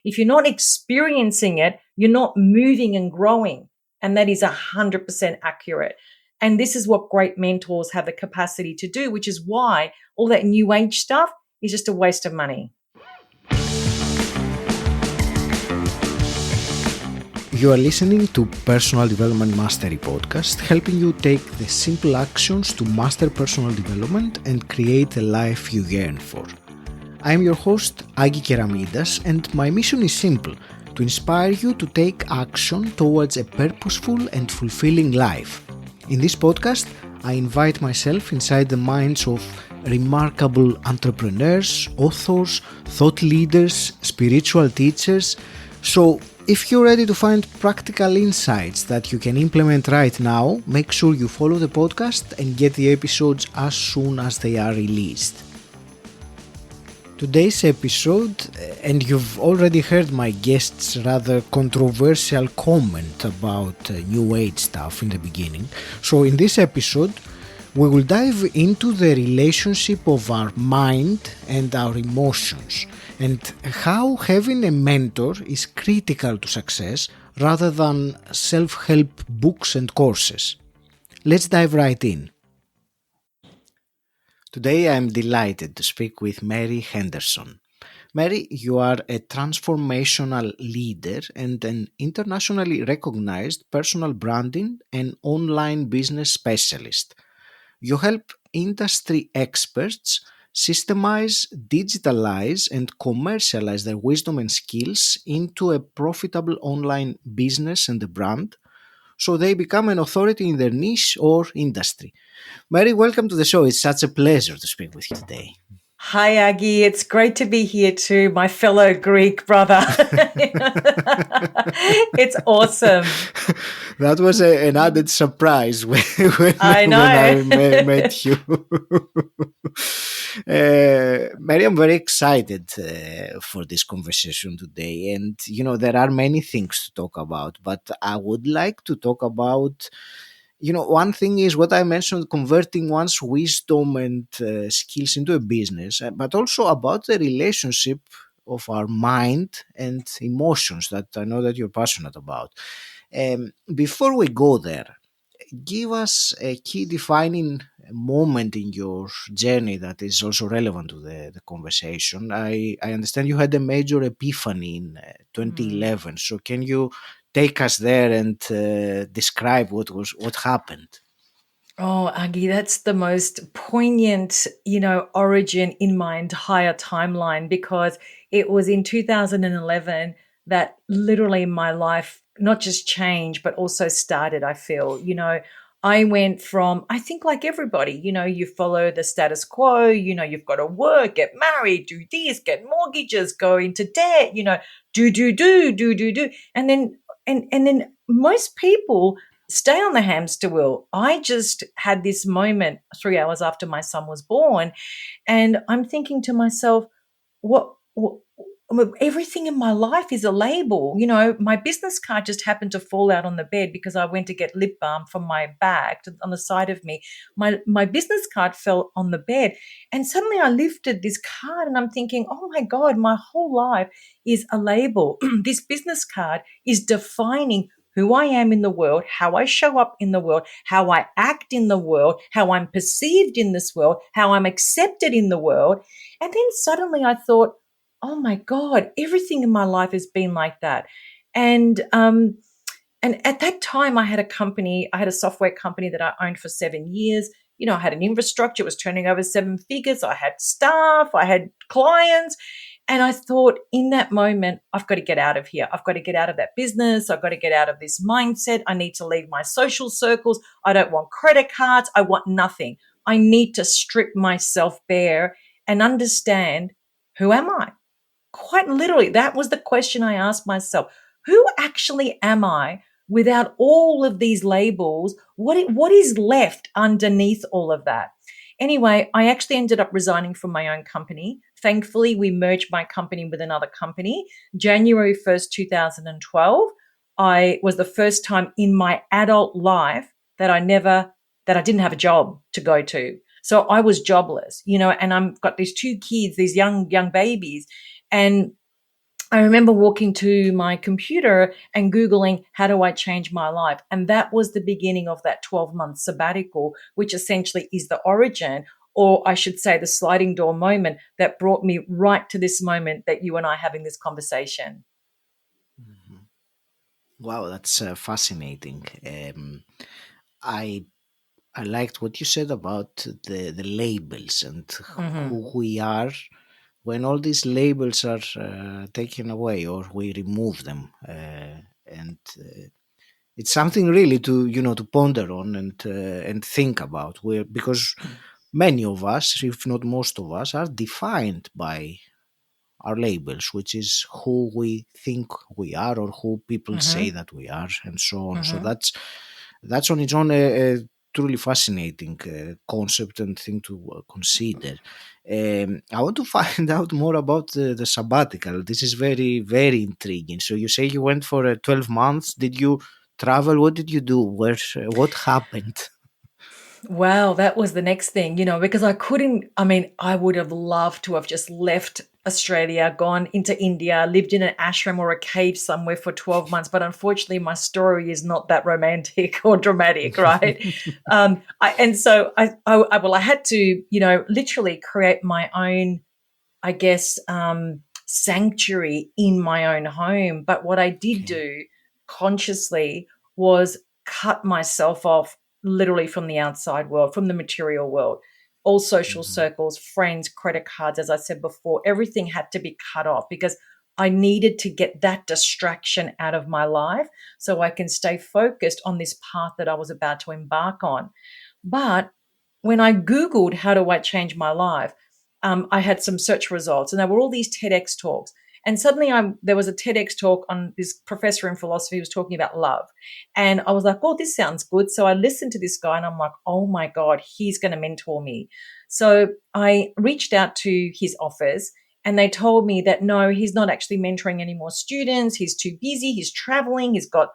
If you're not experiencing it, you're not moving and growing. And that is 100% accurate. And this is what great mentors have the capacity to do, which is why all that new age stuff is just a waste of money. You are listening to Personal Development Mastery Podcast, helping you take the simple actions to master personal development and create a life you yearn for. I am your host, 𝗣𝗢𝗜𝗡𝗦𝗧𝗦, and my mission is simple: to inspire you to take action towards a purposeful and fulfilling life. In this podcast, I invite myself inside the minds of remarkable entrepreneurs, authors, thought leaders, spiritual teachers. So, if you're ready to find practical insights that you can implement right now, make sure you follow the podcast and get the episodes as soon as they are released. Today's episode, and you've already heard my guest's rather controversial comment about New Age stuff in the beginning. So in this episode, we will dive into the relationship of our mind and our emotions, and how having a mentor is critical to success rather than self-help books and courses. Let's dive right in. Today I am delighted to speak with Mary Henderson. Mary, you are a transformational leader and an internationally recognized personal branding and online business specialist. You help industry experts systemise, digitalise, and commercialise their wisdom and skills into a profitable online business and a brand, so they become an authority in their niche or industry. Mary, welcome to the show. It's such a pleasure to speak with you today. Hi, Aggie. It's great to be here too, my fellow Greek brother. It's awesome. That was an added surprise when I met you. Mary, I'm very excited for this conversation today. And, there are many things to talk about, but I would like to talk about, one thing is what I mentioned, converting one's wisdom and skills into a business, but also about the relationship of our mind and emotions that I know that you're passionate about. Before we go there, give us a key defining moment in your journey that is also relevant to the conversation. I understand you had a major epiphany in 2011. So can you take us there and describe what happened? Oh, Aggie, that's the most poignant, origin in my entire timeline, because it was in 2011 that literally my life not just changed, but also started, I feel. I went from, I think like everybody, you follow the status quo, you've got to work, get married, do this, get mortgages, go into debt, do. And then most people stay on the hamster wheel. I just had this moment 3 hours after my son was born, and I'm thinking to myself, what everything in my life is a label. My business card just happened to fall out on the bed because I went to get lip balm from my bag on the side of me. My business card fell on the bed, and suddenly I lifted this card and I'm thinking, oh my God, my whole life is a label. This business card is defining who I am in the world, how I show up in the world, how I act in the world, how I'm perceived in this world, how I'm accepted in the world. And then suddenly I thought, oh my God, everything in my life has been like that. And at that time I had a software company that I owned for 7 years. I had an infrastructure, it was turning over 7 figures. I had staff, I had clients. And I thought in that moment, I've got to get out of here. I've got to get out of that business. I've got to get out of this mindset. I need to leave my social circles. I don't want credit cards. I want nothing. I need to strip myself bare and understand, who am I? Quite literally, that was the question I asked myself. Who actually am I without all of these labels? What is left underneath all of that? Anyway, I actually ended up resigning from my own company. Thankfully, we merged my company with another company. January 1st, 2012, I was the first time in my adult life that I didn't have a job to go to. So I was jobless, and I've got these 2 kids, these young babies. And I remember walking to my computer and Googling, how do I change my life? And that was the beginning of that 12-month sabbatical, which essentially is the origin, or I should say the sliding door moment that brought me right to this moment that you and I are having this conversation. Wow, that's fascinating. I I liked what you said about the labels and Mm-hmm. who we are when all these labels are taken away or we remove them. And it's something really to to ponder on and think about. Because many of us, if not most of us, are defined by our labels, which is who we think we are or who people say Mm-hmm. that we are, and so on. So Mm-hmm. that's on its own a truly fascinating concept and thing to consider. I want to find out more about the sabbatical. This is very, very intriguing. So you say you went for 12 months. Did you travel? What did you do? What happened? Wow, that was the next thing, because I mean, I would have loved to have just left Australia, gone into India, lived in an ashram or a cave somewhere for 12 months. But unfortunately, my story is not that romantic or dramatic, right? And so I had to, literally create my own, I guess, sanctuary in my own home. But what I did Okay. do consciously was cut myself off literally from the outside world, from the material world. All social Mhm. circles, friends, credit cards, as I said before, everything had to be cut off because I needed to get that distraction out of my life so I can stay focused on this path that I was about to embark on. But when I Googled, how do I change my life? I had some search results, and there were all these TEDx talks. And suddenly, there was a TEDx talk on this professor in philosophy who was talking about love. And I was like, oh, this sounds good. So I listened to this guy and I'm like, oh my God, he's going to mentor me. So I reached out to his office and they told me that no, he's not actually mentoring any more students. He's too busy. He's traveling. He's got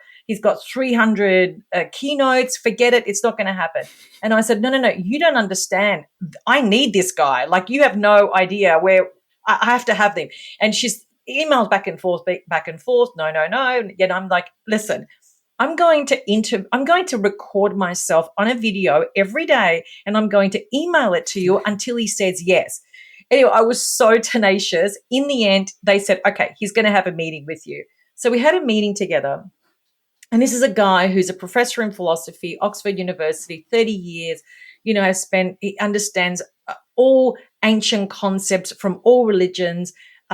300 keynotes. Forget it. It's not going to happen. And I said, no, no, no, you don't understand. I need this guy. Like, you have no idea where I have to have them. And she's emailed back and forth, back and forth. No, no, no. Yet I'm like, listen, I'm going to record myself on a video every day and I'm going to email it to you until he says yes. Anyway, I was so tenacious. In the end, they said, okay, he's going to have a meeting with you. So we had a meeting together. And this is a guy who's a professor in philosophy, Oxford University, 30 years, he understands all ancient concepts from all religions,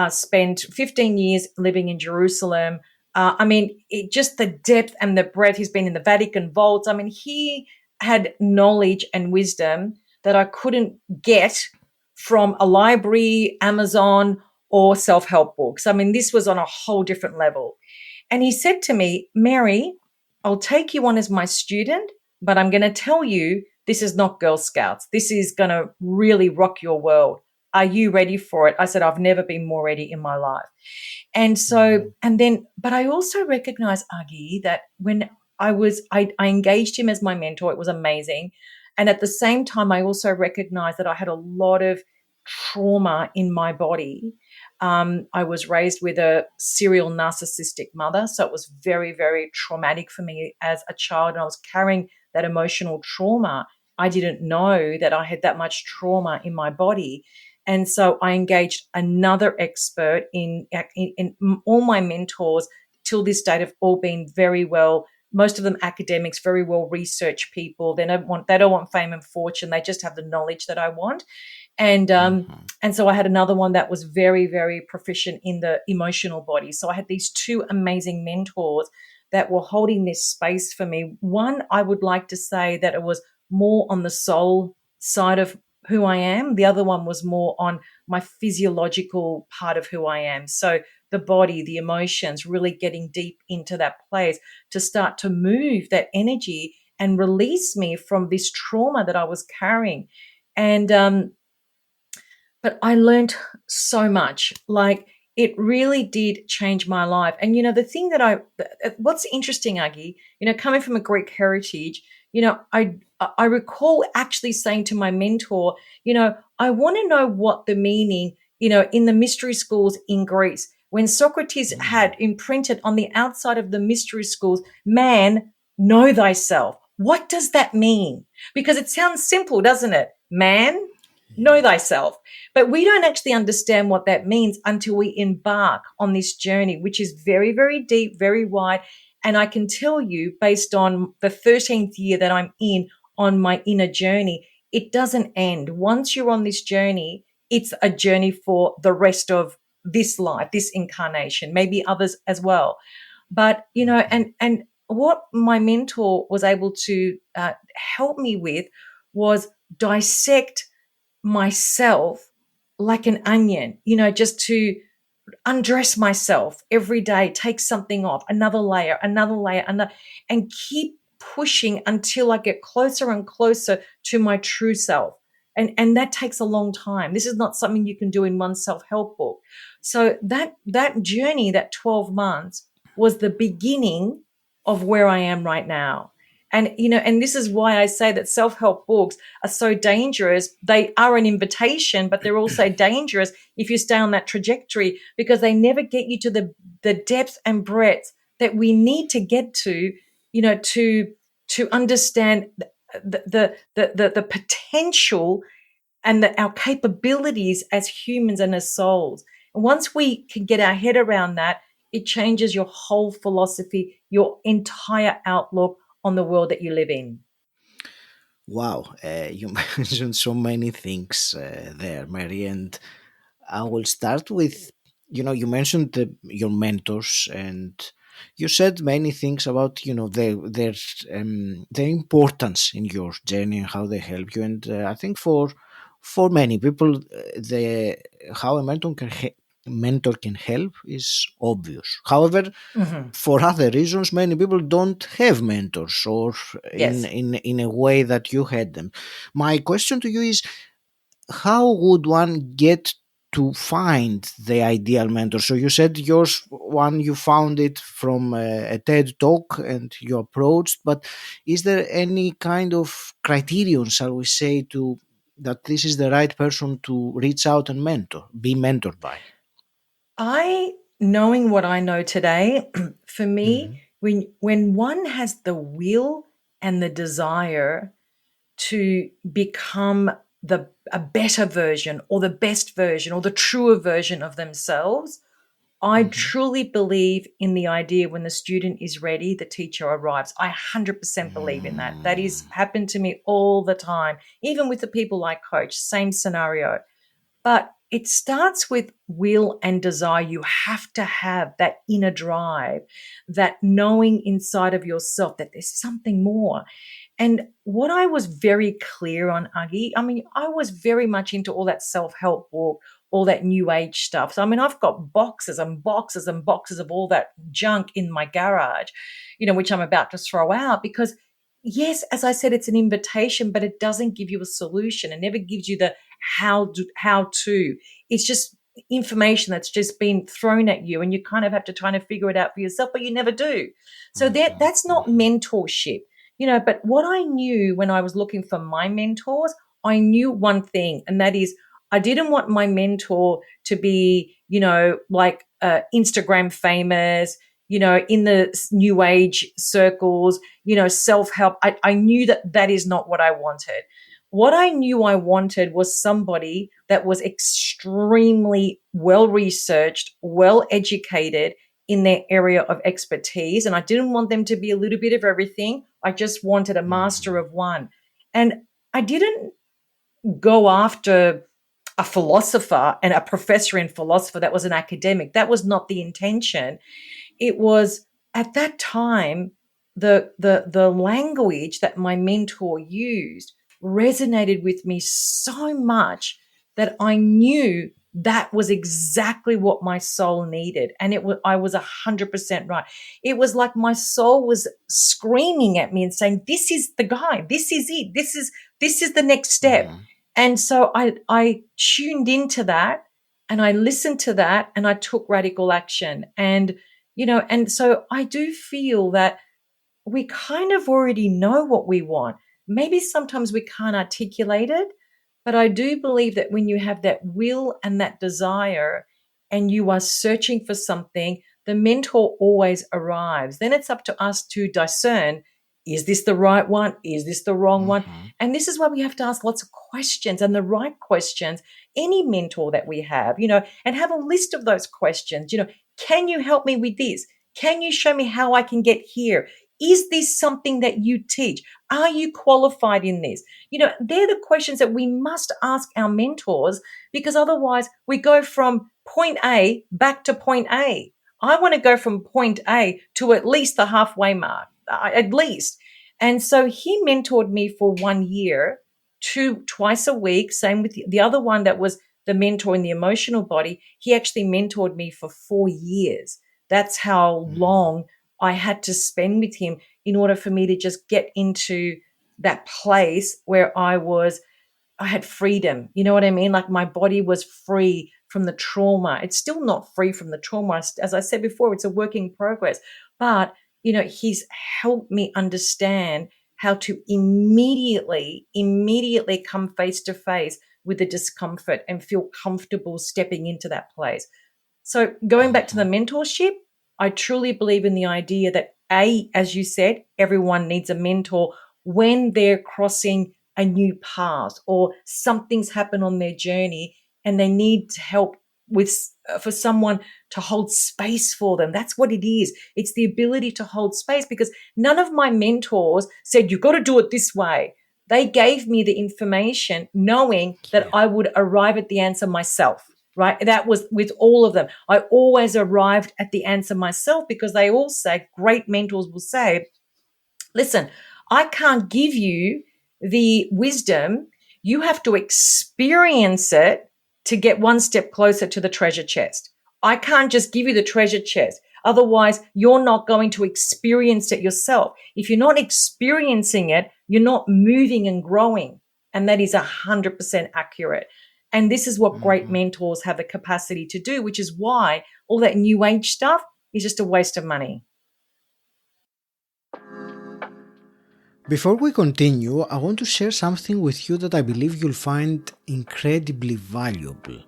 spent 15 years living in Jerusalem. I mean, just the depth and the breadth. He's been in the Vatican vaults. I mean, he had knowledge and wisdom that I couldn't get from a library, Amazon, or self-help books. I mean, this was on a whole different level. And he said to me, Mary, I'll take you on as my student, but I'm going to tell you this is not Girl Scouts. This is going to really rock your world. Are you ready for it? I said, I've never been more ready in my life. And so, Mhm. but I also recognize, Agi, that when I engaged him as my mentor, it was amazing. And at the same time, I also recognized that I had a lot of trauma in my body. I was raised with a serial narcissistic mother. So it was very, very traumatic for me as a child. And I was carrying that emotional trauma. I didn't know that I had that much trauma in my body. And so I engaged another expert in all my mentors till this date have all been very well, most of them academics, very well researched people. They don't want fame and fortune. They just have the knowledge that I want. And Mhm. and so I had another one that was very, very proficient in the emotional body. So I had these two amazing mentors that were holding this space for me. One, I would like to say that it was more on the soul side of who I am. The other one was more on my physiological part of who I am. So the body, the emotions, really getting deep into that place to start to move that energy and release me from this trauma that I was carrying. And but I learned so much. Like, it really did change my life. And the thing what's interesting, Aggie, coming from a Greek heritage, I recall actually saying to my mentor, I want to know what the meaning, in the mystery schools in Greece. When Socrates had imprinted on the outside of the mystery schools, man, know thyself. What does that mean? Because it sounds simple, doesn't it? Man, know thyself. But we don't actually understand what that means until we embark on this journey, which is very, very deep, very wide. And I can tell you, based on the 13th year that I'm in on my inner journey, it doesn't end. Once you're on this journey, it's a journey for the rest of this life, this incarnation, maybe others as well. But, and what my mentor was able to help me with was dissect myself like an onion, just to undress myself every day, take something off, another layer, and keep pushing until I get closer and closer to my true self. And that takes a long time. This is not something you can do in one self-help book. So that journey, that 12 months, was the beginning of where I am right now. And, and this is why I say that self-help books are so dangerous. They are an invitation, but they're also dangerous if you stay on that trajectory, because they never get you to the depth and breadth that we need to get to, to understand the potential and our capabilities as humans and as souls. And once we can get our head around that, it changes your whole philosophy, your entire outlook on the world that you live in. Wow, you mentioned so many things there, Mary, and I will start with, you mentioned your mentors, and you said many things about, their importance in your journey and how they help you. And I think for many people, the how a mentor can help is obvious. However, Mm-hmm. for other reasons, many people don't have mentors, or in, Yes. in a way that you had them. My question to you is, how would one get to find the ideal mentor? So you said yours, one, you found it from a TED talk and you approached, but is there any kind of criterion, shall we say, to that this is the right person to reach out and be mentored by? Knowing what I know today, for me, Mhm. when one has the will and the desire to become a better version or the best version or the truer version of themselves, I Mhm. truly believe in the idea when the student is ready, the teacher arrives. I 100% believe in that. That is Mm. happened to me all the time, even with the people I coach, same scenario. But it starts with will and desire. You have to have that inner drive, that knowing inside of yourself that there's something more. And what I was very clear on, Agi, I was very much into all that self-help book, all that new age stuff. So, I've got boxes and boxes and boxes of all that junk in my garage, which I'm about to throw out because, yes, as I said, it's an invitation, but it doesn't give you a solution. It never gives you the how to. It's just information that's just been thrown at you and you kind of have to try to figure it out for yourself, but you never do. So Mhm. that's not mentorship. But what I knew when I was looking for my mentors, I knew one thing, and that is I didn't want my mentor to be, like Instagram famous, in the new age circles, self-help. I knew that is not what I wanted. What I knew I wanted was somebody that was extremely well researched, well educated in their area of expertise. And I didn't want them to be a little bit of everything. I just wanted a master Mhm. of one. And I didn't go after a philosopher and a professor in philosophy that was an academic. That was not the intention. It was at that time the language that my mentor used resonated with me so much that I knew that was exactly what my soul needed. And I was 100% right. It was like my soul was screaming at me and saying, this is the guy, this is it, this is the next step. Mhm. And so I tuned into that and I listened to that and I took radical action. And so I do feel that we kind of already know what we want. Maybe sometimes we can't articulate it, but I do believe that when you have that will and that desire, and you are searching for something, the mentor always arrives. Then it's up to us to discern, is this the right one? Is this the wrong one? And this is why we have to ask lots of questions, and the right questions, any mentor that we have, and have a list of those questions. Can you help me with this? Can you show me how I can get here? Is this something that you teach? Are you qualified in this? They're the questions that we must ask our mentors, because otherwise we go from point A back to point A. I want to go from point A to at least the halfway mark, at least. And so he mentored me for 1 year, twice a week. Same with the other one that was the mentor in the emotional body. He actually mentored me for 4 years. That's how long I had to spend with him in order for me to just get into that place where I had freedom. You know what I mean? Like my body was free from the trauma. It's still not free from the trauma. As I said before, it's a work in progress. But, he's helped me understand how to immediately come face to face with the discomfort and feel comfortable stepping into that place. So going back to the mentorship, I truly believe in the idea that as you said, everyone needs a mentor when they're crossing a new path or something's happened on their journey and they need help for someone to hold space for them. That's what it is. It's the ability to hold space, because none of my mentors said, you've got to do it this way. They gave me the information knowing that I would arrive at the answer myself. Right? That was with all of them. I always arrived at the answer myself, because they all say, great mentors will say, listen, I can't give you the wisdom. You have to experience it to get one step closer to the treasure chest. I can't just give you the treasure chest. Otherwise, you're not going to experience it yourself. If you're not experiencing it, you're not moving and growing. And that is 100% accurate. And this is what great mentors have the capacity to do, which is why all that new age stuff is just a waste of money. Before we continue, I want to share something with you that I believe you'll find incredibly valuable.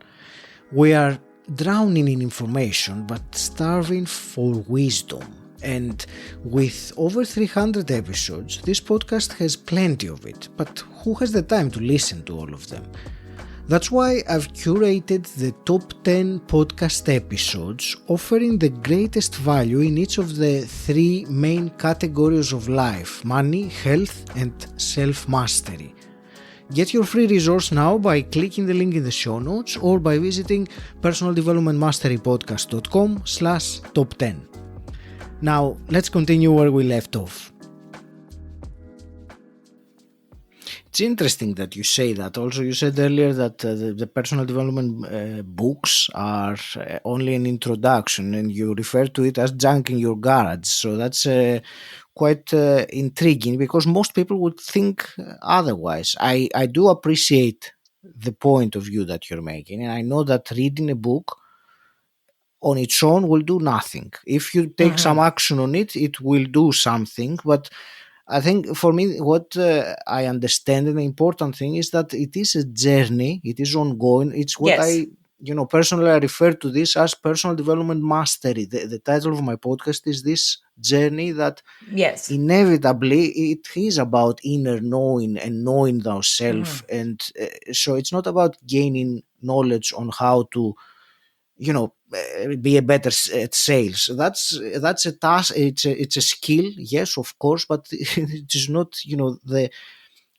We are drowning in information but starving for wisdom. And with over 300 episodes, this podcast has plenty of it. But who has the time to listen to all of them? That's why I've curated the top 10 podcast episodes offering the greatest value in each of the 3 main categories of life: money, health, and self-mastery. Get your free resource now by clicking the link in the show notes or by visiting personaldevelopmentmasterypodcast.com/top10. Now, let's continue where we left off. It's interesting that you say that. Also, you said earlier that the personal development books are only an introduction, and you refer to it as junk in your garage. So that's quite intriguing, because most people would think otherwise. I do appreciate the point of view that you're making, and I know that reading a book on its own will do nothing. If you take some action on it, it will do something, but I think for me, what I understand, and the important thing is that it is a journey. It is ongoing. It's what I personally I refer to this as personal development mastery. The title of my podcast is this journey that inevitably it is about inner knowing and knowing thyself. And so it's not about gaining knowledge on how to, be a better at sales. That's a task. It's a skill, yes, of course, but it is not,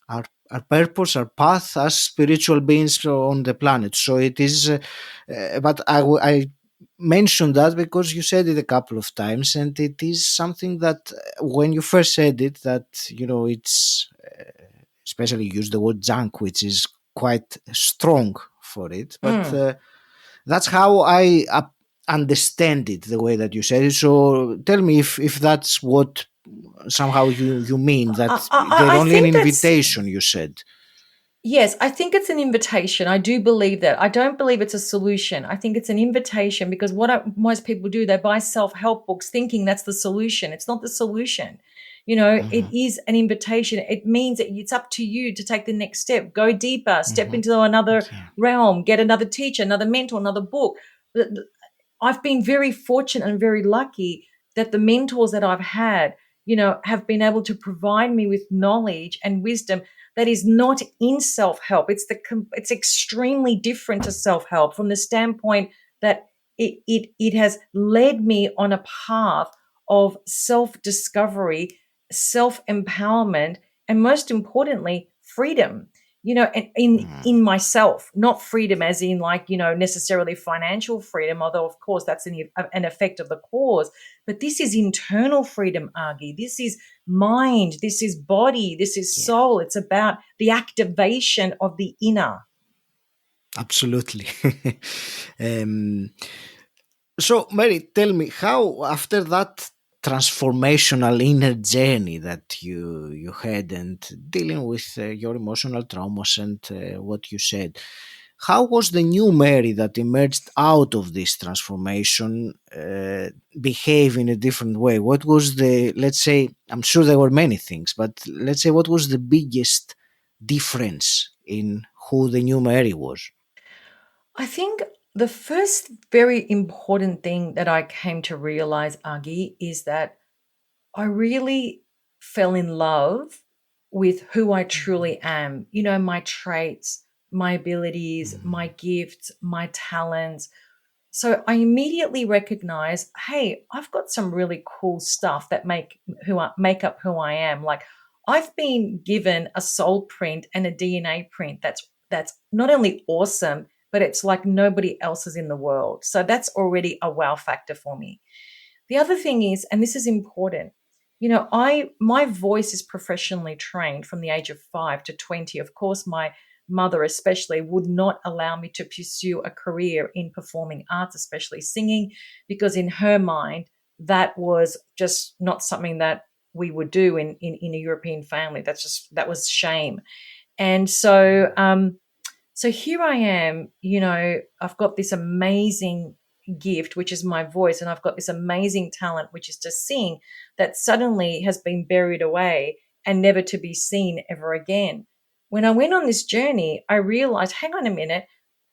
our purpose, our path as spiritual beings on the planet. So it is, but I mentioned that because you said it a couple of times, and it is something that when you first said it, that it's especially you use the word junk, which is quite strong for it, but that's how I understand it, the way that you said it. So tell me if that's what somehow you mean, that they're only an invitation, you said. Yes, I think it's an invitation. I do believe that. I don't believe it's a solution. I think it's an invitation, because most people do, they buy self-help books thinking that's the solution. It's not the solution. It is an invitation. It means that it's up to you to take the next step, go deeper, step into another realm, get another teacher, another mentor, another book, I've been very fortunate and very lucky that the mentors that I've had, have been able to provide me with knowledge and wisdom that is not in self-help. It's extremely different to self-help from the standpoint that it has led me on a path of self-discovery, self-empowerment, and most importantly, freedom. In myself, not freedom as in necessarily financial freedom, although of course that's an effect of the cause, but this is internal freedom, 𝗣𝗓𝗓. This is mind, this is body, this is Yeah, soul. It's about the activation of the inner. absolutely. um, So, Mary, tell me how after that transformational inner journey that you had and dealing with your emotional traumas and what you said, how was the new Mary that emerged out of this transformation behave in a different way? What was the, let's say, I'm sure there were many things, but let's say what was the biggest difference in who the new Mary was? I think the first very important thing that I came to realize, 𝗣𝗓𝗓, is that I really fell in love with who I truly am. My traits, my abilities, my gifts, my talents. So I immediately recognized, hey, I've got some really cool stuff that make up who I am. Like, I've been given a soul print and a DNA print that's not only awesome, but it's like nobody else is in the world. So that's already a wow factor for me. The other thing is, and this is important, my voice is professionally trained from the age of 5 to 20. Of course, my mother especially would not allow me to pursue a career in performing arts, especially singing, because in her mind, that was just not something that we would do in a European family. That was shame. And so here I am, I've got this amazing gift, which is my voice, and I've got this amazing talent, which is to sing, that suddenly has been buried away and never to be seen ever again. When I went on this journey, I realized, hang on a minute,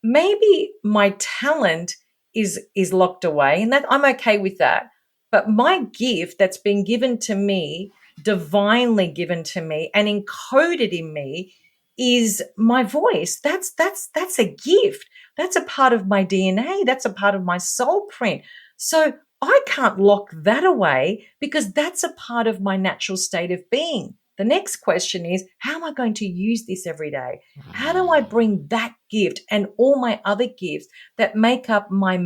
maybe my talent is locked away, and that I'm okay with that. But my gift that's been given to me, divinely given to me and encoded in me, is my voice. That's a gift. That's a part of my DNA. That's a part of my soul print. So I can't lock that away because that's a part of my natural state of being. The next question is, how am I going to use this every day? How do I bring that gift and all my other gifts that make up, my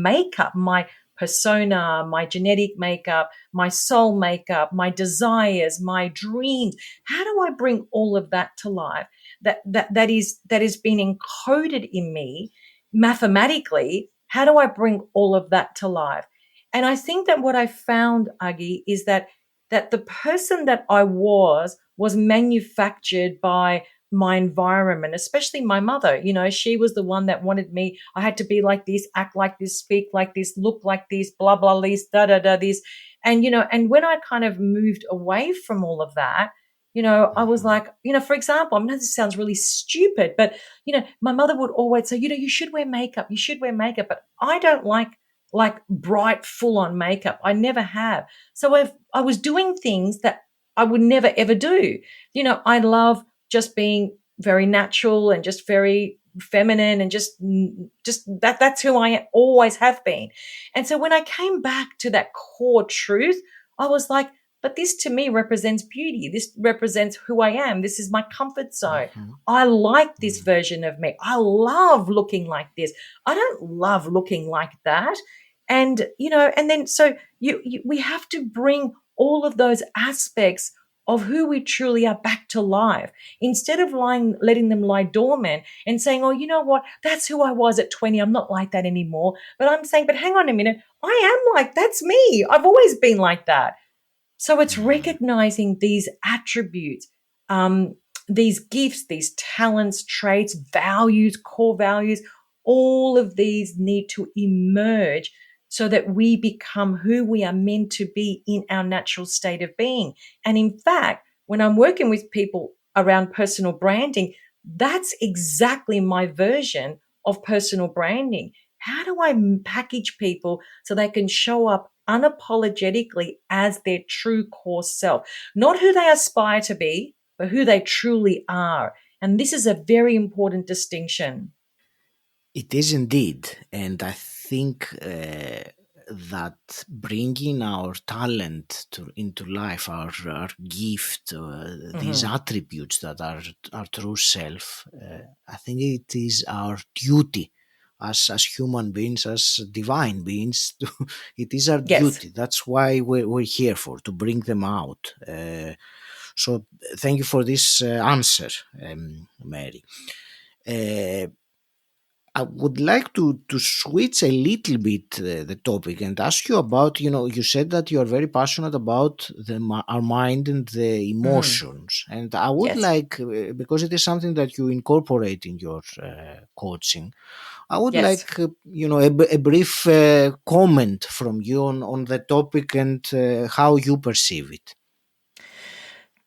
persona, my genetic makeup, my soul makeup, my desires, my dreams? How do I bring all of that to life? That is being encoded in me mathematically. How do I bring all of that to life? And I think that what I found, 𝗣𝗓𝗓, is that the person that I was manufactured by my environment, especially my mother. She was the one that wanted me. I had to be like this, act like this, speak like this, look like this, blah, blah, this, da, da, da, this. And when I kind of moved away from all of that, I was like, for example, I know this sounds really stupid, but, my mother would always say, you should wear makeup. You should wear makeup. But I don't like bright, full on makeup. I never have. So I was doing things that I would never, ever do. I love just being very natural and just very feminine and just that's who I always have been. And so when I came back to that core truth, I was like, but this to me represents beauty. This represents who I am. This is my comfort zone. I like this version of me. I love looking like this. I don't love looking like that. And, and then so we have to bring all of those aspects of who we truly are back to life instead of letting them lie dormant and saying, oh, you know what? That's who I was at 20. I'm not like that anymore. But I'm saying, but hang on a minute. I am that's me. I've always been like that. So it's recognizing these attributes, these gifts, these talents, traits, values, core values. All of these need to emerge so that we become who we are meant to be in our natural state of being. And in fact, when I'm working with people around personal branding, that's exactly my version of personal branding. how do I package people so they can show up unapologetically as their true core self, not who they aspire to be, but who they truly are. And this is a very important distinction. It is indeed, and I think that bringing our talent into life, our gift, these attributes that are our true self, I think it is our duty as human beings, as divine beings. It is our Yes. duty. That's why we're here for, to bring them out. So thank you for this answer, Mary. Uh, I would like to switch a little bit the topic and ask you about, you said that you are very passionate about our mind and the emotions. And I would Yes. like, because it is something that you incorporate in your coaching, I would Yes. like, a brief comment from you on the topic and how you perceive it.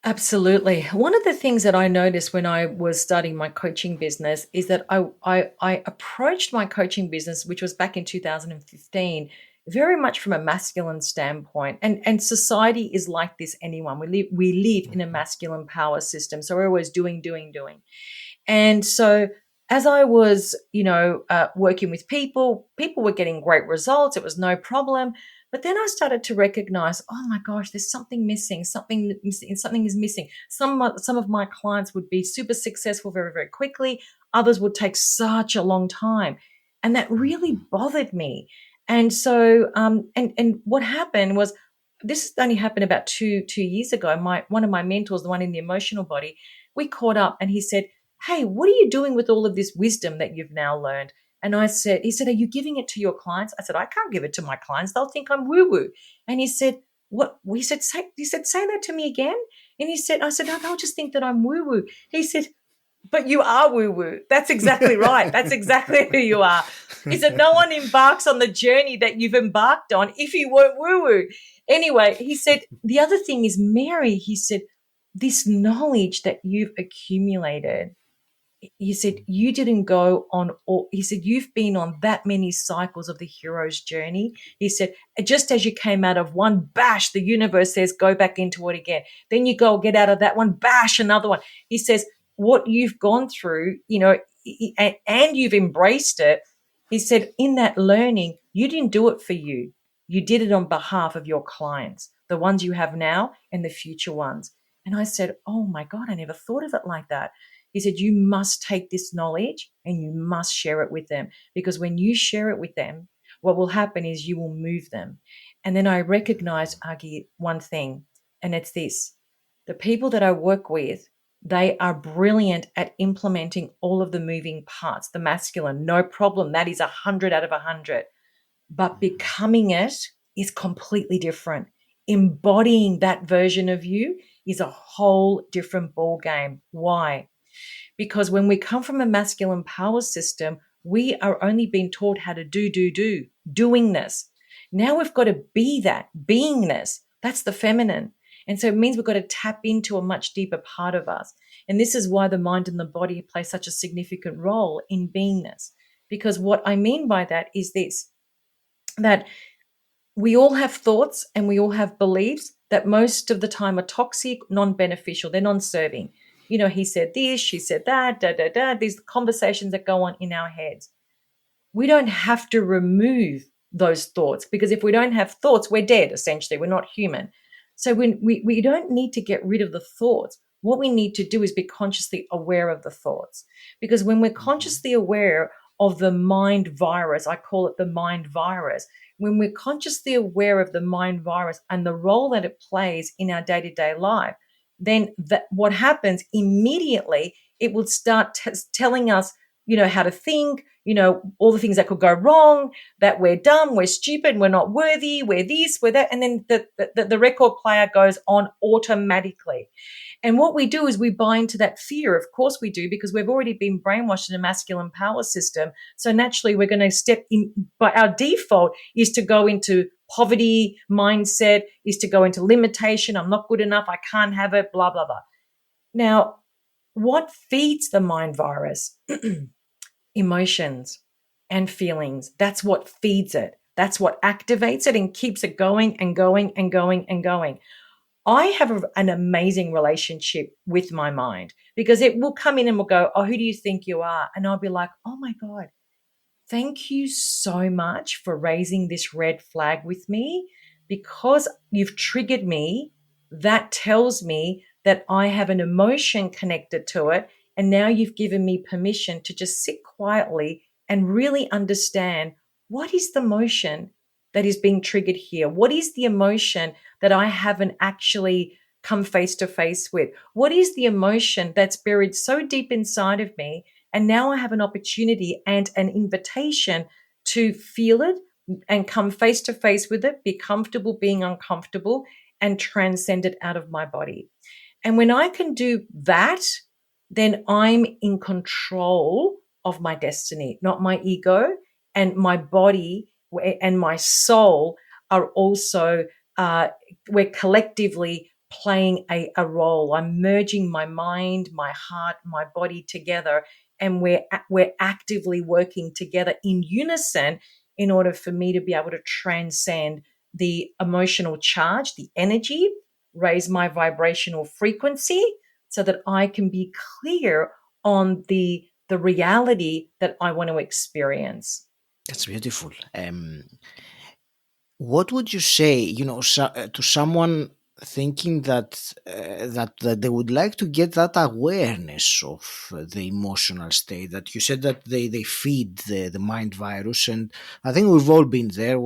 Absolutely. One of the things that I noticed when I was starting my coaching business is that I approached my coaching business, which was back in 2015, very much from a masculine standpoint. And society is like this anyone. We live in a masculine power system. So we're always doing, doing, doing. And so as I was, working with people were getting great results. It was no problem. But then I started to recognize, oh my gosh, there's something missing, something missing, something is missing. Some of my clients would be super successful very, very quickly. Others would take such a long time. And that really bothered me. And so, and what happened was, this only happened about two years ago. One of my mentors, the one in the emotional body, we caught up and he said, hey, what are you doing with all of this wisdom that you've now learned? And he said, are you giving it to your clients? I said, I can't give it to my clients. They'll think I'm woo-woo. And he said, what? Say that to me again. And I said, no, they'll just think that I'm woo-woo. He said, but you are woo-woo. That's exactly right. That's exactly who you are. He said, no one embarks on the journey that you've embarked on if you weren't woo-woo. Anyway, he said, the other thing is, Mary, he said, this knowledge that you've accumulated, he said, you didn't go on all, he said, you've been on that many cycles of the hero's journey. He said, just as you came out of one, bash, the universe says, go back into it again. Then you go get out of that one, bash, another one. He says, what you've gone through, and you've embraced it. He said, in that learning, you didn't do it for you. You did it on behalf of your clients, the ones you have now and the future ones. And I said, oh my God, I never thought of it like that. He said, you must take this knowledge and you must share it with them, because when you share it with them, what will happen is you will move them. And then I recognized, Agi, one thing, and it's this. The people that I work with, they are brilliant at implementing all of the moving parts, the masculine, no problem. That is 100 out of 100. But becoming it is completely different. Embodying that version of you is a whole different ball game. Why? Because when we come from a masculine power system, we are only being taught how to doingness. Now we've got to be that, beingness. That's the feminine. And so it means we've got to tap into a much deeper part of us. And this is why the mind and the body play such a significant role in beingness. Because what I mean by that is this, that we all have thoughts and we all have beliefs that most of the time are toxic, non-beneficial, they're non-serving. He said this, she said that, these conversations that go on in our heads. We don't have to remove those thoughts, because if we don't have thoughts, we're dead, essentially. We're not human. So we don't need to get rid of the thoughts. What we need to do is be consciously aware of the thoughts. Because when we're consciously aware of the mind virus, I call it the mind virus, when we're consciously aware of the mind virus and the role that it plays in our day-to-day life, then what happens immediately, it will start telling us, how to think, all the things that could go wrong, that we're dumb, we're stupid, we're not worthy, we're this, we're that. And then the record player goes on automatically. And what we do is we buy into that fear. Of course we do, because we've already been brainwashed in a masculine power system. So naturally we're going to step in, but our default is to go into poverty mindset, is to go into limitation. I'm not good enough. I can't have it, blah, blah, blah. Now, what feeds the mind virus? Emotions. and feelings. That's what feeds it. That's what activates it and keeps it going and going and going and going. I have an amazing relationship with my mind because it will come in and will go, oh, who do you think you are? And I'll be like, oh my God, thank you so much for raising this red flag with me because you've triggered me. That tells me that I have an emotion connected to it. And now you've given me permission to just sit quietly and really understand what is the emotion that is being triggered here? What is the emotion that I haven't actually come face to face with? What is the emotion that's buried so deep inside of me? And now I have an opportunity and an invitation to feel it and come face to face with it, be comfortable being uncomfortable, and transcend it out of my body. And when I can do that, then I'm in control of my destiny, not my ego, and my body and my soul are also, we're collectively playing a role. I'm merging my mind, my heart, my body together, and we're actively working together in unison in order for me to be able to transcend the emotional charge, the energy, raise my vibrational frequency so that I can be clear on the reality that I want to experience. That's beautiful. What would you say, to someone thinking that they would like to get that awareness of the emotional state that you said that they feed the mind virus, and I think we've all been there.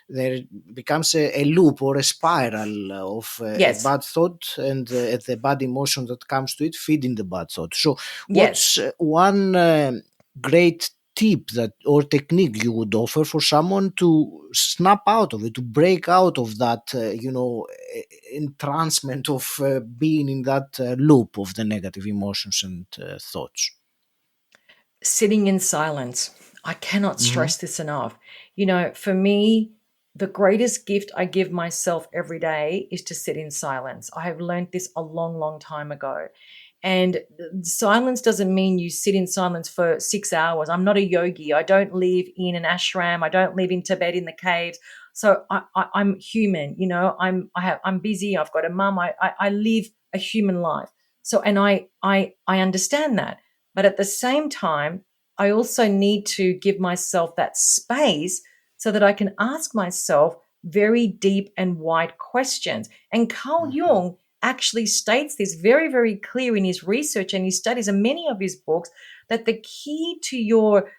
There becomes a loop or a spiral of a Yes. bad thought and the bad emotion that comes to it feeding the bad thought. So, Yes. what's one great tip that or technique you would offer for someone to snap out of it, to break out of that entrancement of being in that loop of the negative emotions and thoughts? Sitting in silence. I cannot Hmm. stress this enough. For me, the greatest gift I give myself every day is to sit in silence. I have learned this a long, long time ago. And silence doesn't mean you sit in silence for 6 hours. I'm not a yogi. I don't live in an ashram. I don't live in Tibet in the caves. So I'm human. I'm busy. I've got a mum. I live a human life. So and I understand that. But at the same time, I also need to give myself that space so that I can ask myself very deep and wide questions. And Carl Hmm. Jung actually states this very, very clear in his research and his studies and many of his books that the key to your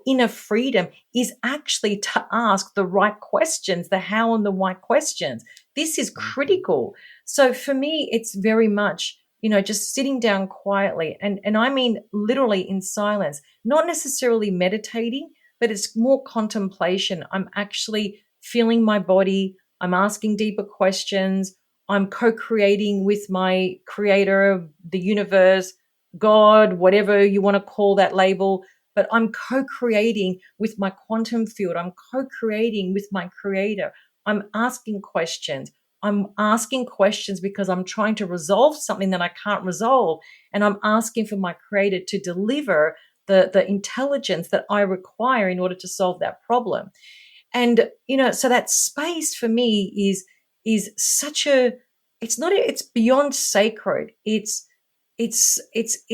inner freedom is actually to ask the right questions, the how and the why questions. This is critical. So for me, it's very much just sitting down quietly and I mean literally in silence, not necessarily meditating, but it's more contemplation. I'm actually feeling my body. I'm asking deeper questions. I'm co-creating with my creator, the universe, God, whatever you want to call that label. But I'm co-creating with my quantum field. I'm co-creating with my creator. I'm asking questions. I'm asking questions because I'm trying to resolve something that I can't resolve. And I'm asking for my creator to deliver the intelligence that I require in order to solve that problem. And, so that space for me is such a, it's not, it's beyond sacred. It's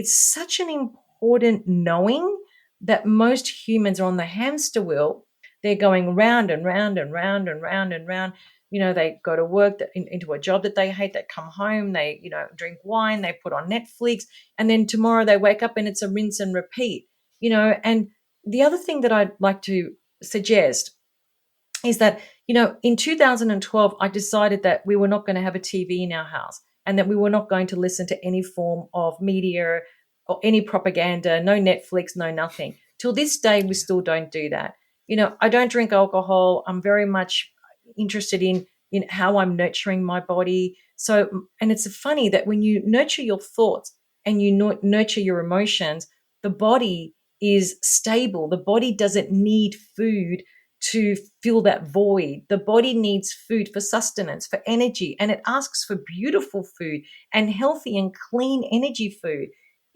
such an important knowing that most humans are on the hamster wheel. They're going round and round and round and round and round. They go to work into a job that they hate. They come home, they, drink wine, they put on Netflix, and then tomorrow they wake up and it's a rinse and repeat, and the other thing that I'd like to suggest is that, in 2012, I decided that we were not going to have a TV in our house and that we were not going to listen to any form of media or any propaganda, no Netflix, no nothing. Till this day, we still don't do that. I don't drink alcohol. I'm very much interested in how I'm nurturing my body. So, and it's funny that when you nurture your thoughts and you nurture your emotions, the body is stable. The body doesn't need food to fill that void. The body needs food for sustenance, for energy, and it asks for beautiful food and healthy and clean energy food.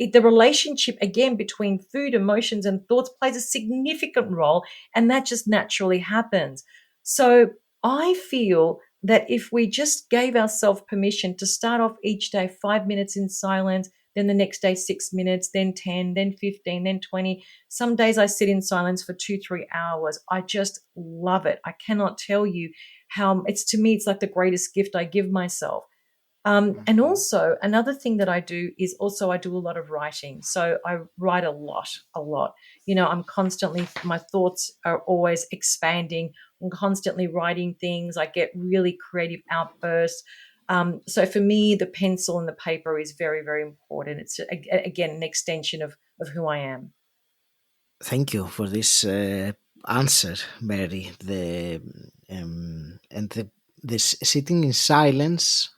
the relationship, again, between food, emotions, and thoughts plays a significant role, and that just naturally happens. So I feel that if we just gave ourselves permission to start off each day 5 minutes in silence, then the next day 6 minutes, then 10, then 15, then 20. Some days I sit in silence for 2-3 hours. I just love it. I cannot tell you how to me, it's like the greatest gift I give myself. And also another thing that I do is I do a lot of writing. So I write a lot. I'm constantly, my thoughts are always expanding. I'm constantly writing things. I get really creative outbursts. So for me, the pencil and the paper is very, very important. It's, again, an extension of who I am. Thank you for this answer, Mary. This sitting in silence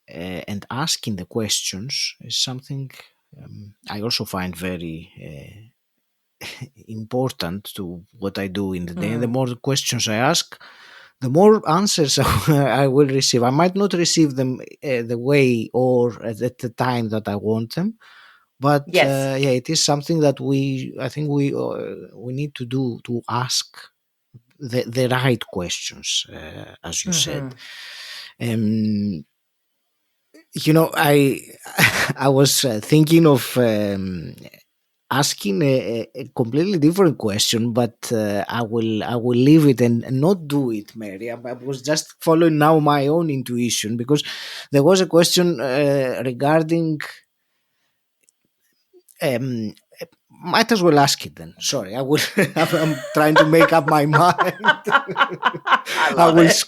and asking the questions is something I also find very important to what I do in the day. And the more questions I ask, the more answers I will receive. I might not receive them the way or at the time that I want them, but Yes. it is something that I think we need to do, to ask the right questions, as you said. I I was thinking of asking a completely different question, but I will leave it and not do it, Mary. I was just following now my own intuition, because there was a question regarding. Might as well ask it then. Sorry, I will. I'm trying to make up my mind. I love it.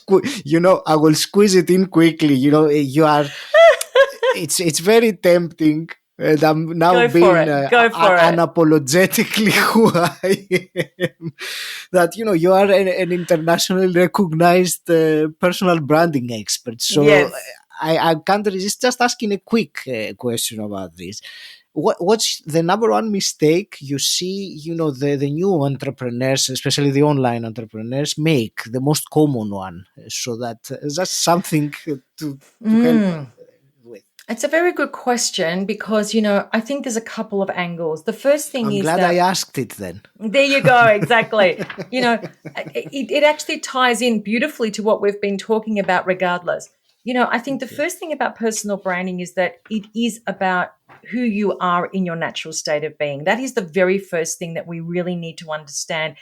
I will squeeze it in quickly. You are. It's very tempting. And I'm now being unapologetically who I am. That you are an internationally recognized personal branding expert. So yes. I can't resist just asking a quick question about this. What's the number one mistake you see, the new entrepreneurs, especially the online entrepreneurs, make, the most common one, so that's something to help with? It's a very good question, because, I think there's a couple of angles. The first thing I'm is glad that I asked it then. There you go. Exactly. It actually ties in beautifully to what we've been talking about regardless. I think the first thing about personal branding is that it is about who you are in your natural state of being. That is the very first thing that we really need to understand.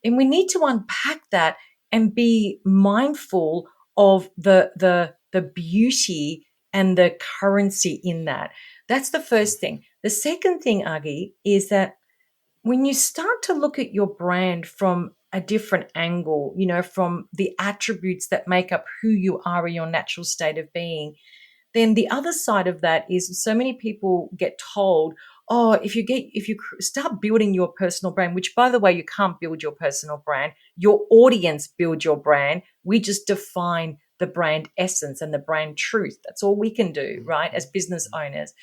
And we need to unpack that and be mindful of the beauty and the currency in that. That's the first thing. The second thing, Agi, is that when you start to look at your brand from a different angle, from the attributes that make up who you are in your natural state of being, then the other side of that is so many people get told, oh, if you start building your personal brand, which, by the way, you can't build your personal brand, your audience build your brand. We just define the brand essence and the brand truth. That's all we can do, right, as business owners.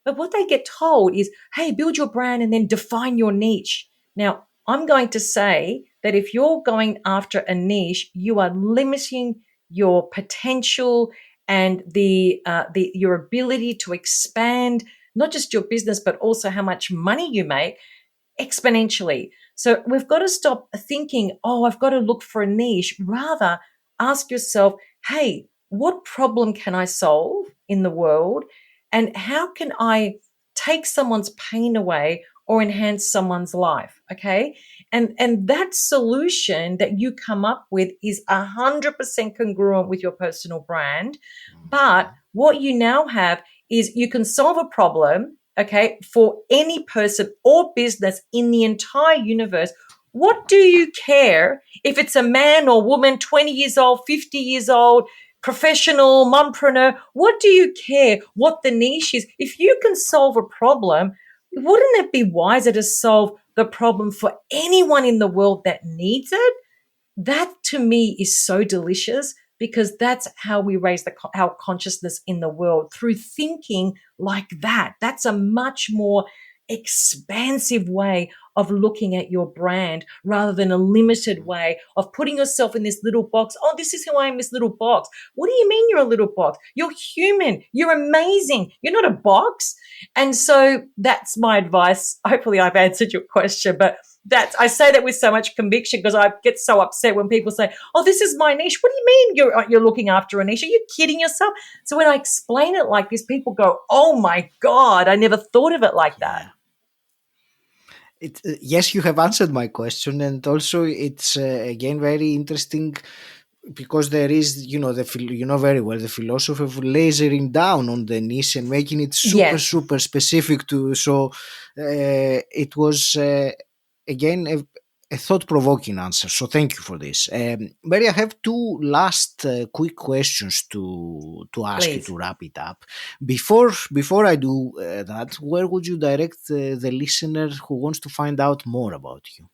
But what they get told is, hey, build your brand and then define your niche. Now, I'm going to say that if you're going after a niche, you are limiting your potential and your ability to expand not just your business, but also how much money you make exponentially. So we've got to stop thinking, oh, I've got to look for a niche. Rather, ask yourself, hey, what problem can I solve in the world? And how can I take someone's pain away or enhance someone's life? Okay. And that solution that you come up with is 100% congruent with your personal brand. But what you now have is you can solve a problem, okay, for any person or business in the entire universe. What do you care if it's a man or woman, 20 years old, 50 years old, professional, mompreneur? What do you care what the niche is? If you can solve a problem, wouldn't it be wiser to solve the problem for anyone in the world that needs it? That, to me, is so delicious, because that's how we raise our consciousness in the world, through thinking like that. That's a much more expansive way of looking at your brand rather than a limited way of putting yourself in this little box. Oh, this is who I am, this little box. What do you mean you're a little box? You're human. You're amazing. You're not a box. And so that's my advice. Hopefully I've answered your question, but I say that with so much conviction because I get so upset when people say, oh, this is my niche. What do you mean you're looking after a niche? Are you kidding yourself? So when I explain it like this, people go, oh my God, I never thought of it like that. Yes, you have answered my question, and also it's again very interesting because there is, very well, the philosophy of lasering down on the niche and making it super, Yes. super specific to. So it was again a thought-provoking answer. So thank you for this, Mary. I have two last quick questions to ask you Please. to wrap it up. Before I do that, where would you direct the listener who wants to find out more about you?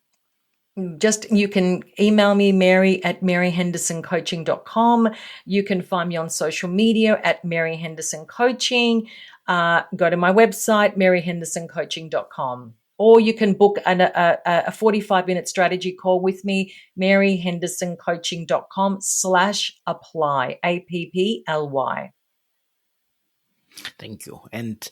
Just you can email me, mary@maryhendersoncoaching.com. You can find me on social media at Mary Henderson Coaching. Go to my website, maryhendersoncoaching.com. Or you can book a 45-minute strategy call with me, maryhendersoncoaching.com/apply, APPLY. Thank you. And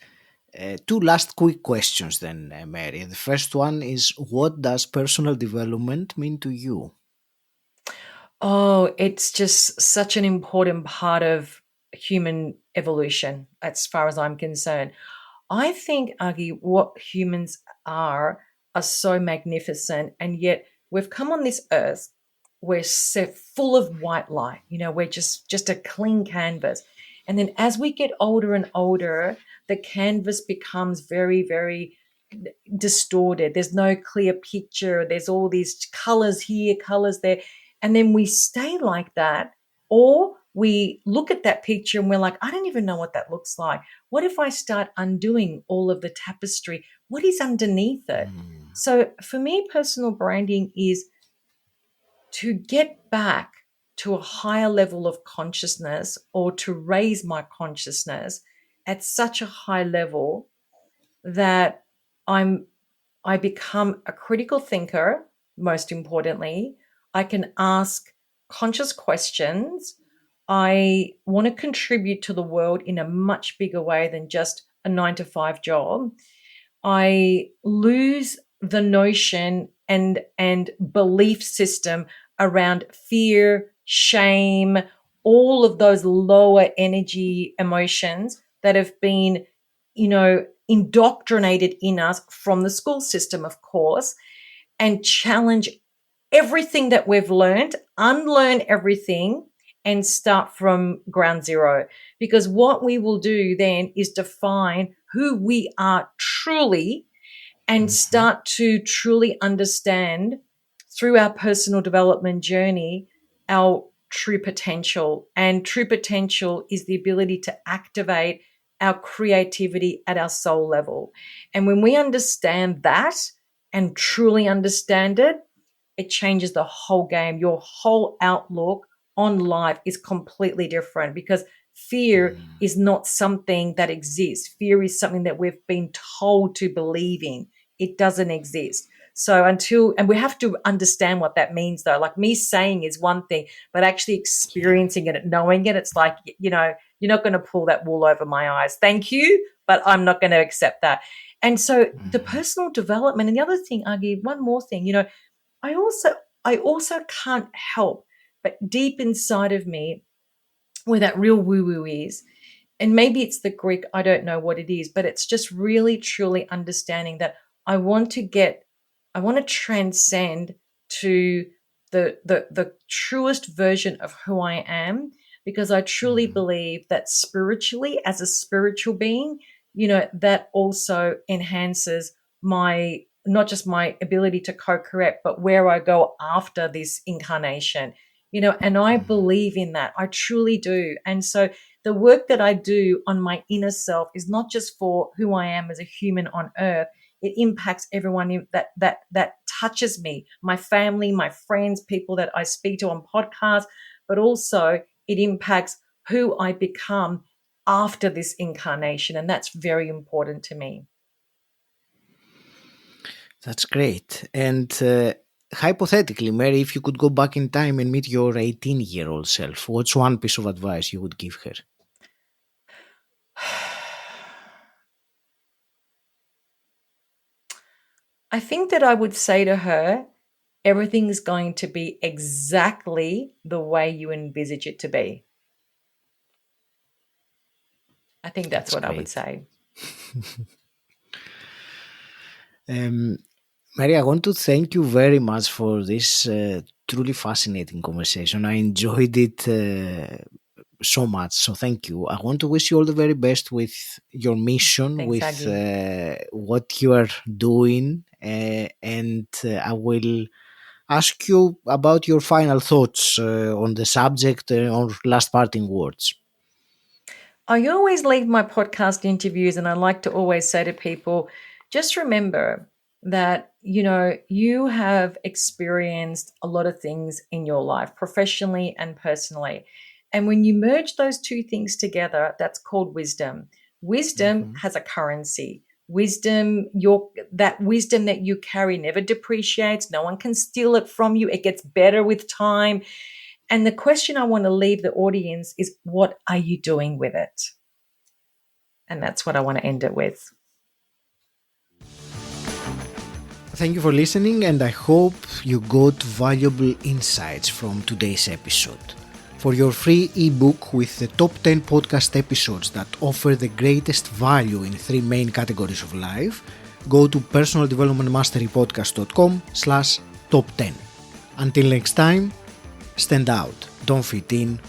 two last quick questions then, Mary. The first one is, what does personal development mean to you? Oh, it's just such an important part of human evolution, as far as I'm concerned. I think, Agi, what humans are so magnificent, and yet we've come on this earth. We're so full of white light. We're just a clean canvas. And then as we get older and older, the canvas becomes very, very distorted. There's no clear picture. There's all these colors here, colors there. And then we stay like that, or we look at that picture and we're like, I don't even know what that looks like. What if I start undoing all of the tapestry? What is underneath it? So for me, personal branding is to get back to a higher level of consciousness, or to raise my consciousness at such a high level that I become a critical thinker. Most importantly, I can ask conscious questions. I want to contribute to the world in a much bigger way than just a 9-to-5 job. I lose the notion and belief system around fear, shame, all of those lower energy emotions that have been, indoctrinated in us from the school system, of course, and challenge everything that we've learned, unlearn everything, and start from ground zero. Because what we will do then is define who we are truly and start to truly understand through our personal development journey our true potential. And true potential is the ability to activate our creativity at our soul level. And when we understand that and truly understand it, it changes the whole game. Your whole outlook on life is completely different, because fear is not something that exists. Fear is something that we've been told to believe in. It doesn't exist. So and we have to understand what that means, though. Like, me saying is one thing, but actually experiencing it, knowing it, it's like, you're not going to pull that wool over my eyes. Thank you, but I'm not going to accept that. And so the personal development, and the other thing, Agi, one more thing, I also can't help but deep inside of me, where that real woo-woo is, and maybe it's the Greek, I don't know what it is, but it's just really truly understanding that I want to transcend to the truest version of who I am, because I truly believe that spiritually, as a spiritual being, that also enhances my, not just my ability to co-create, but where I go after this incarnation, and I believe in that. I truly do. And so the work that I do on my inner self is not just for who I am as a human on earth. It impacts everyone that touches me, my family, my friends, people that I speak to on podcasts, but also it impacts who I become after this incarnation. And that's very important to me. That's great. And hypothetically, Mary, if you could go back in time and meet your 18-year-old self, what's one piece of advice you would give her? I think that I would say to her, everything's going to be exactly the way you envisage it to be. I think that's what great. I would say. Mary, I want to thank you very much for this truly fascinating conversation. I enjoyed it so much. So thank you. I want to wish you all the very best with your mission, Thanks, with Agi. what you are doing. And I will ask you about your final thoughts on the subject or last parting words. I always leave my podcast interviews, and I like to always say to people, just remember that, you have experienced a lot of things in your life, professionally and personally. And when you merge those two things together, that's called wisdom. Wisdom has a currency. That wisdom that you carry never depreciates. No one can steal it from you. It gets better with time. And the question I want to leave the audience is, what are you doing with it? And that's what I want to end it with. Thank you for listening, and I hope you got valuable insights from today's episode. For your free ebook with the top 10 podcast episodes that offer the greatest value in 3 main categories of life, go to personaldevelopmentmasterypodcast.com/top10. Until next time, stand out, don't fit in,